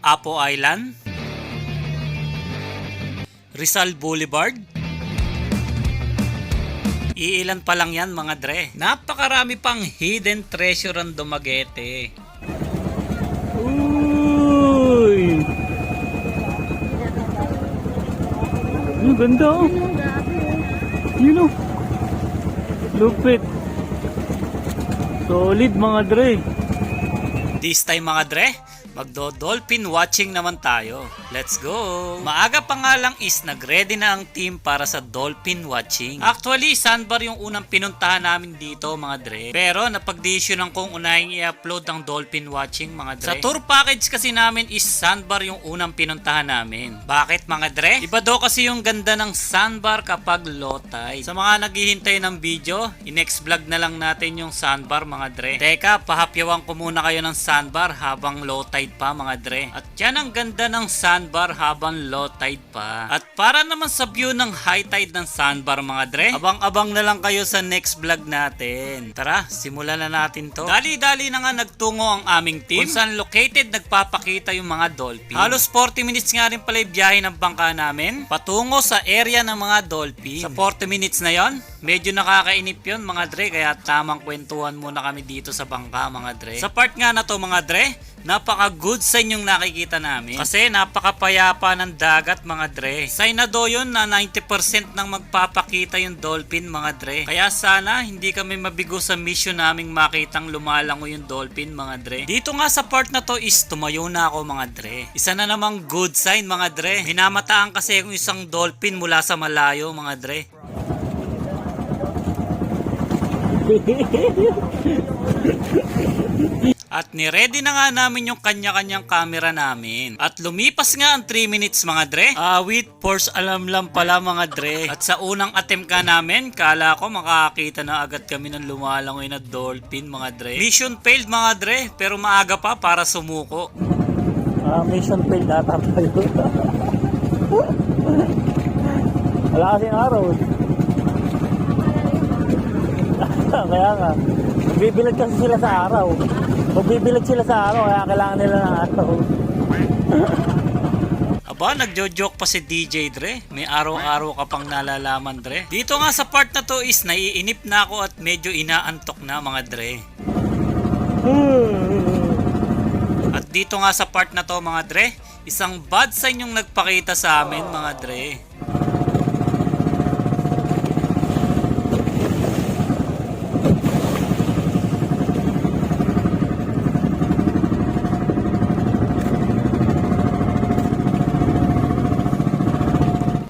Apo Island, Rizal Boulevard. Iilan pa lang yan mga dre. Napakarami pang hidden treasure ang Dumaguete. Uy! Ang ganda oh. Yun oh. Lupit. Solid mga dre. This time mga dre, magdo-dolphin watching naman tayo. Let's go! Maaga pa nga lang is nag-ready na ang team para sa dolphin watching. Actually, sandbar yung unang pinuntahan namin dito mga dre. Pero napag-decisionan kong unahing i-upload ang dolphin watching mga dre. Sa tour package kasi namin is sandbar yung unang pinuntahan namin. Bakit mga dre? Iba daw kasi yung ganda ng sandbar kapag low tide. Sa mga naghihintay ng video, i-next vlog na lang natin yung sandbar mga dre. Teka, pahapyawan ko muna kayo ng sandbar habang low tide pa mga dre. At yan ang ganda ng sandbar habang low tide pa. At para naman sa view ng high tide ng sandbar mga dre, abang-abang na lang kayo sa next vlog natin. Tara, simulan na natin to. Dali-dali na nga nagtungo ang aming team kung saan located nagpapakita yung mga dolphin. Halos 40 minutes nga rin pala yung biyahe ng bangka namin patungo sa area ng mga dolphin. Sa 40 minutes na yon, medyo nakakainip yun mga dre, kaya tamang kwentuhan muna kami dito sa bangka mga dre. Sa part nga na to mga dre, napaka good sign yung nakikita namin kasi napakapayapa ng dagat mga dre. Sign na do yun na 90% nang magpapakita yung dolphin mga dre. Kaya sana hindi kami mabigo sa mission naming makitang lumalango yung dolphin mga dre. Dito nga sa part na to is tumayo na ako mga dre. Isa na namang good sign mga dre. Minamataan kasi yung isang dolphin mula sa malayo mga dre. At ni-ready na nga namin yung kanya-kanyang camera namin. At lumipas nga ang 3 minutes mga dre. With force alarm lang pala mga dre. At sa unang attempt ka namin, kala ko makakita na agad kami ng lumalangoy na dolphin mga dre. Mission failed mga dre, pero maaga pa para sumuko. Mission failed ata pa yun. Wala kasing araw. Kaya nga, magbibilad kasi sila sa araw. Magbibilad sila sa araw, kaya kailangan nila ng araw. Aba, nagjo-joke pa si DJ Dre. May araw-araw ka pang nalalaman Dre. Dito nga sa part na to is naiinip na ako at medyo inaantok na mga Dre. At dito nga sa part na to mga Dre, isang bad sign yung nagpakita sa amin mga Dre.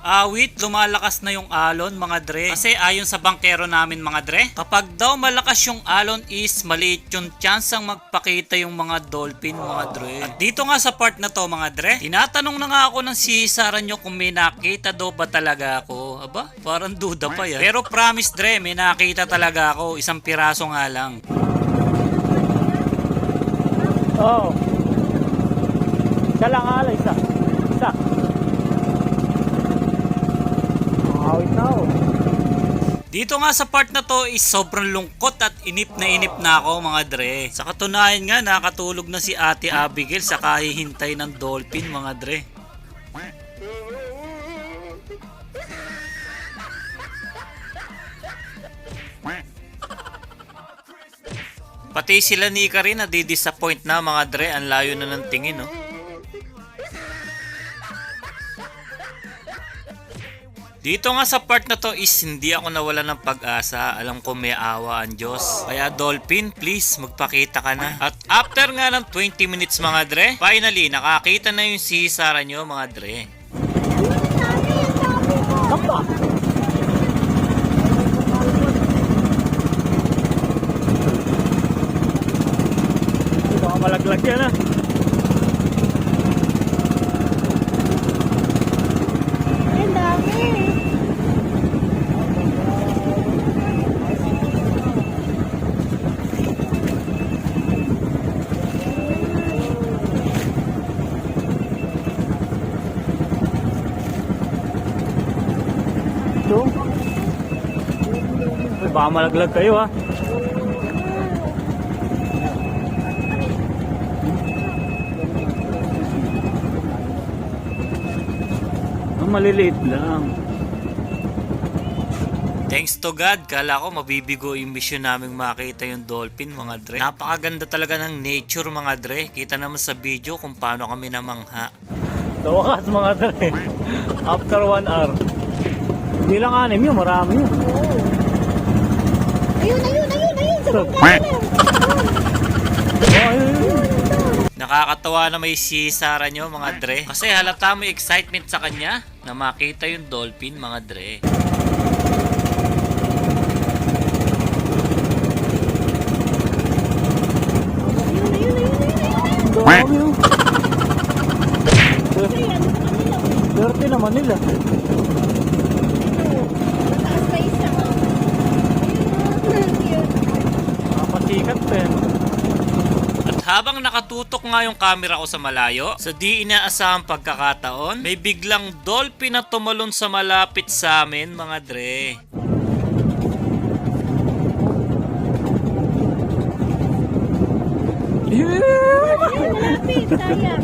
Awit, lumalakas na yung alon mga dre. Kasi ayon sa bangkero namin mga dre, kapag daw malakas yung alon is maliit yung chance ang magpakita yung mga dolphin mga dre. At dito nga sa part na to mga dre, tinatanong na nga ako ng sisaran nyo kung may nakita daw ba talaga ako. Aba, parang duda pa yan. Pero promise dre, may nakita talaga ako. Isang piraso nga lang. Oo. Isa lang ala, isa. Isa. Dito nga sa part na to is sobrang lungkot at inip na ako mga dre. Sa katunayan nga nakatulog na si Ate Abigail sa kahihintay ng dolphin mga dre. Pati sila ni Ika rin nadi-disappoint na mga dre, ang layo na ng tingin no. Dito nga sa part na to is hindi ako nawala ng pag-asa. Alam ko may awa ang Diyos. Kaya dolphin, please magpakita ka na. At after nga ng 20 minutes mga dre, finally nakakita na yung sisara nyo mga dre. Ito ang malaglag yan ah. Baka malaglag kayo ha. maliliit lang. Thanks to God, kala ko mabibigo yung mission naming makita yung dolphin mga dre. Napakaganda talaga ng nature mga dre. Kita naman sa video kung paano kami namangha. Sa wakas mga dre. After 1 hour. Hindi lang 6 yun, marami yun. Ayun! Sa So, bangka na! Nakakatawa na may sisara nyo mga dre. Kasi halata mo yung excitement sa kanya na makita yung dolphin mga dre. dami yun. Dirty naman nila. Mataas pa isa. Ayun, cute. Napasikat din. At habang nakatutok nga yung camera ko sa malayo, sa di inaasahang pagkakataon, may biglang dolphin na tumalon sa malapit sa amin mga dre. Ayun, malapit. Sayang.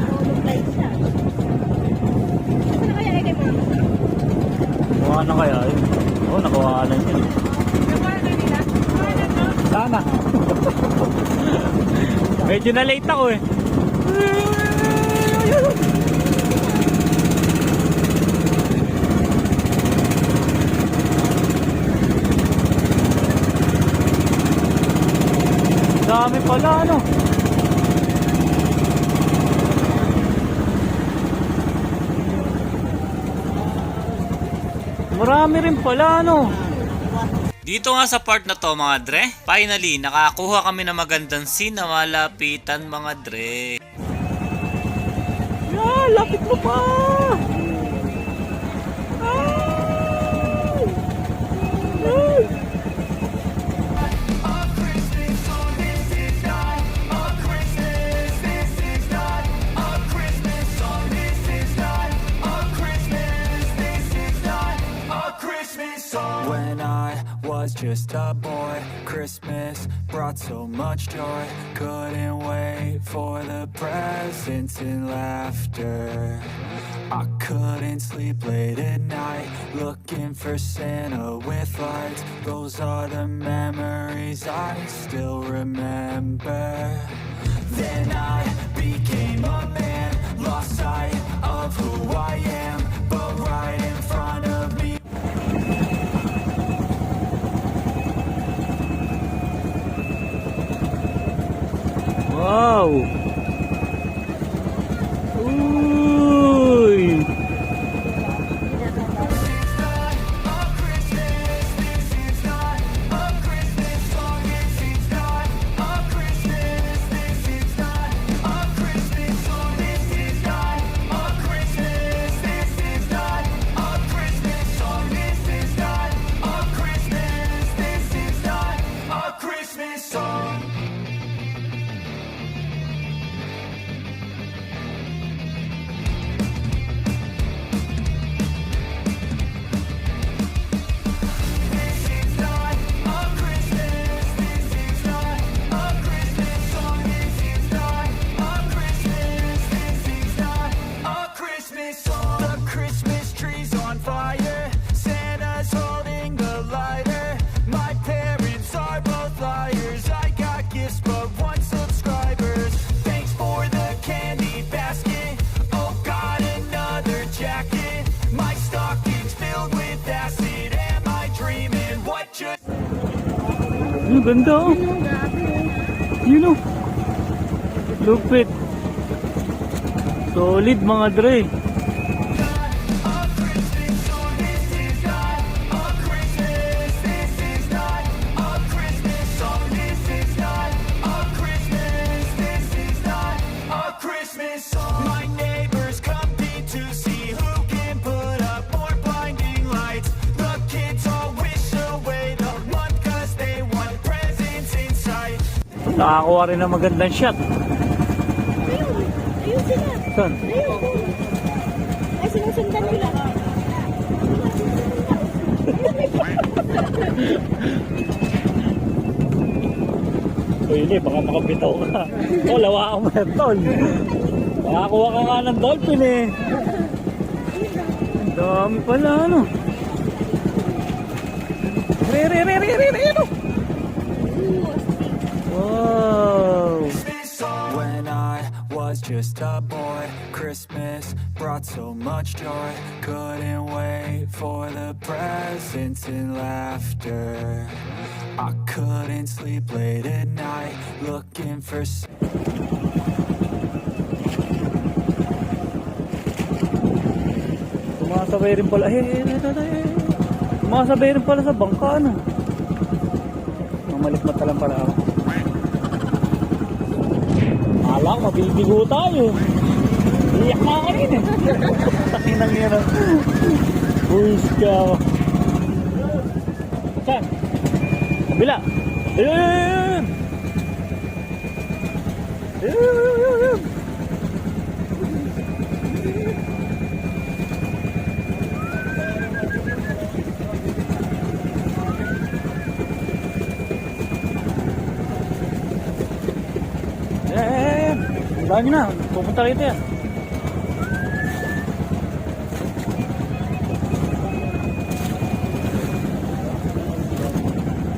Tulog na isa. Saan na kaya kay Mama? Mukha na kaya yun. Oo, nakuha na yun. Sana. Medyo na late ako eh. Dami pala ano. Marami rin pala ano. Dito nga sa part na to mga dre, finally nakakuha kami ng magandang scene na malapitan mga dre. Ah, lapit mo pa. When I was just a boy, Christmas brought so much joy. Couldn't wait for the presents and laughter. I couldn't sleep late at night, looking for Santa with lights. Those are the memories I still remember. Then I became a man, lost sight of who I am, but right in front of me. Wow! Uy! The Christmas tree's on fire, Santa's holding the lighter. My parents are both liars, I got gifts but 1 subscribers. Thanks for the candy basket, oh got another jacket. My stocking's filled with acid, am I dreaming? What just... Ang ganda oh. Yun oh. Lupit. Solid mga dre. My neighbors compete to see who can put up more blinding lights. The kids all wish away the month cause they want presents in sight. Nakakuha rin ng magandang shot. Ayun! Ayun sila! Saan? Ayun! Ay, sinusundan nila. Pwede, baka makabitaw ka. O, lawa mo yan, tol. Makakuha ka nga ng dolphin eh. Ang dami pala, ano. Re. Wow. When I was just a boy, Christmas brought so much joy. Couldn't wait for the presents and laughter. I couldn't sleep late at night, looking for Sumasabay rin pala. Sumasabay rin pala sa bangka, ano. Mamalikmat ka lang pala ako. Alam, mabibigo tayo. Iyak na ka rin eh. Takinang yan. Buwis ka. Saan? Kabila. Ayun. Ayun. Dami na, pupunta rito yan.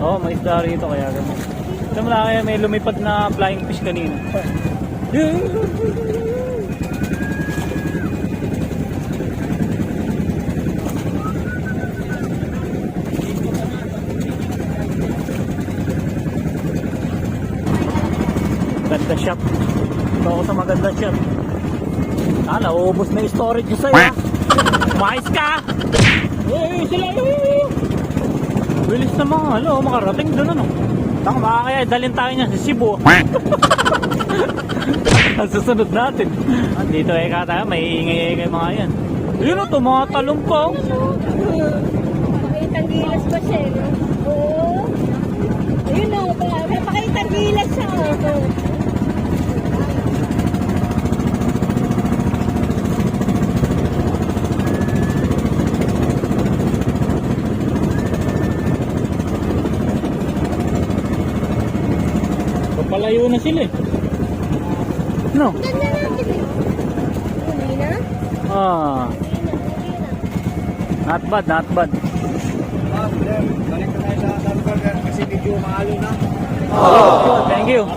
Oo, may isda rito kaya gano'n. Ito mo na kaya may lumipad na flying fish kanina. Ganda shop. Ito ako sa magandang shop. Nauubos na yung storage ko sa'yo. Mais ka! Sila! Bilis na mga, makarating doon, ano. Taka, makakaya, dalhin tayo niya sa Cebu. Ang susunod natin. Dito tayo, may ingay mga yan. Yun o, mga talong pa. Pakitang gilas pa siya, no? Oo. Ayun o, pakitang gilas siya, o. Palayo na sila eh. No? Huli na? Not bad, not bad. Balik na tayo sa Dalberger kasi medyo mahalo na. Thank you.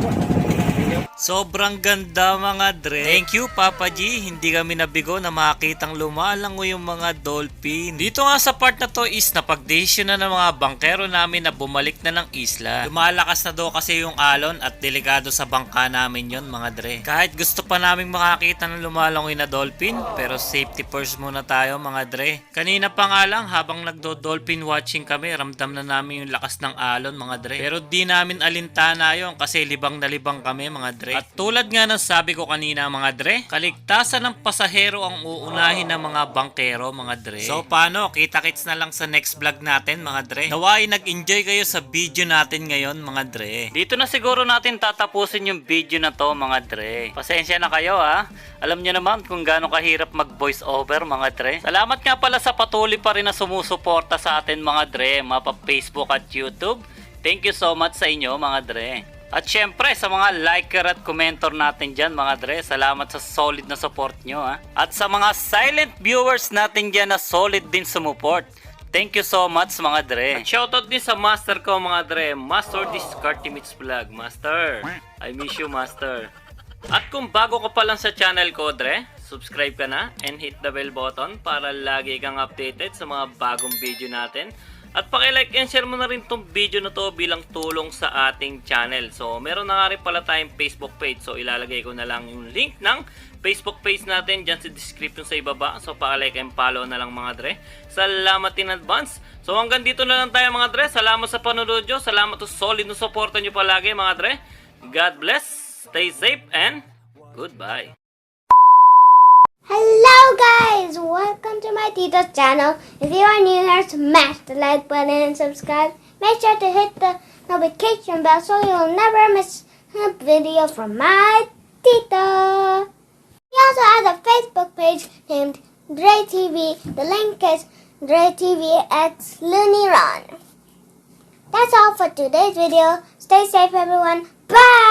Sobrang ganda mga dre. Thank you Papa G. Hindi kami nabigo na makitang lumalango yung mga dolphin. Dito nga sa part na to is napag-decision na ng mga bangkero namin na bumalik na ng isla. Lumalakas na daw kasi yung alon at delikado sa bangka namin yon mga dre. Kahit gusto pa naming makakita ng lumalangoy na dolphin, pero safety first muna tayo mga dre. Kanina pa nga lang habang nagdo-dolphin watching kami, ramdam na namin yung lakas ng alon mga dre. Pero di namin alintana yon kasi libang na libang kami mga dre. At tulad nga ng sabi ko kanina mga dre, kaligtasan ng pasahero ang uunahin ng mga bangkero mga dre. So paano? Kita-kits na lang sa next vlog natin mga dre. Naway nag-enjoy kayo sa video natin ngayon mga dre. Dito na siguro natin tatapusin yung video na to mga dre. Pasensya na kayo ha. Alam nyo naman kung gaano kahirap mag voice over mga dre. Salamat nga pala sa patuloy pa rin na sumusuporta sa atin mga dre, mapa Facebook at YouTube. Thank you so much sa inyo mga dre. At syempre sa mga liker at commentor natin dyan mga dre, salamat sa solid na support nyo ha. At sa mga silent viewers natin dyan na solid din sumuport, thank you so much mga dre. At shoutout din sa master ko mga dre, Master Discartimits Vlog. Master, I miss you master. At kung bago ka pa lang sa channel ko dre, subscribe ka na and hit the bell button para lagi kang updated sa mga bagong video natin. At paki-like and share mo na rin tong video na to bilang tulong sa ating channel. So, meron na nga rin pala tayong Facebook page. So, ilalagay ko na lang yung link ng Facebook page natin dyan sa description sa ibaba. So, paki-like and follow na lang mga dre. Salamat in advance. So, hanggang dito na lang tayo mga dre. Salamat sa panonood nyo. Salamat sa solid na supportan nyo palagi mga dre. God bless, stay safe, and goodbye. Hello guys, welcome to my Tito's channel. If you are new here, smash the like button and subscribe. Make sure to hit the notification bell so you'll never miss a video from my Tito. We also have a Facebook page named Dre TV. The link is Dre TV X Looney Run. That's all for today's video. Stay safe everyone. Bye!